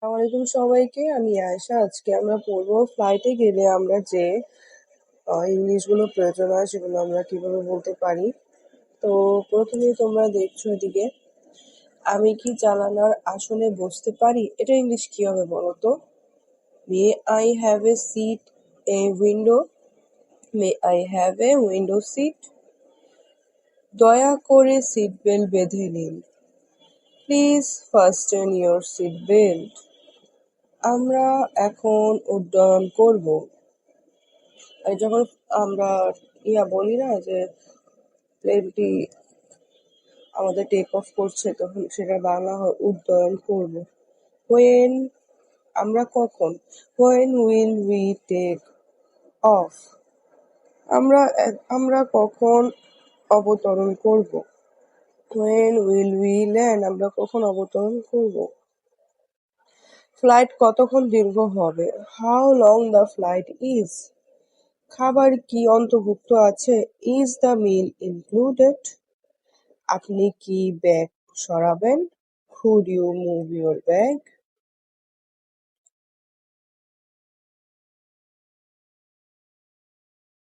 আসসালামাইকুম সবাইকে, আমি আয়েশা। আজকে আমরা পড়বো ফ্লাইটে গেলে আমরা যে ইংলিশগুলো প্রয়োজন হয় সেগুলো আমরা কিভাবে বলতে পারি। তো প্রথমেই তোমরা দেখছো এদিকে, আমি কি জানালার আসনে বসতে পারি, এটা ইংলিশ কি হবে বলো তো? May I have a seat a window, may I have a window seat. দয়া করে সিট বেল্ট বেঁধে নিন, please fasten your seat belt. আমরা এখন উড্ডয়ন করব। এই যখন আমরা বলি না যে প্লেনটি আমাদের টেক অফ করছে, তখন সেটা বাংলা হয় উড্ডয়ন করব। হোয়েন, আমরা কখন। When will we take off, আমরা কখন অবতরণ করব। হোয়েন উইল উই ল্যান্ড, আমরা কখন অবতরণ করব। ফ্লাইট কতক্ষণ দীর্ঘ হবে। How long the flight is. খাবার কি অন্তর্ভুক্ত আছে। Is the meal included. আপনি কি ব্যাগ সরাবেন। Could you move your bag.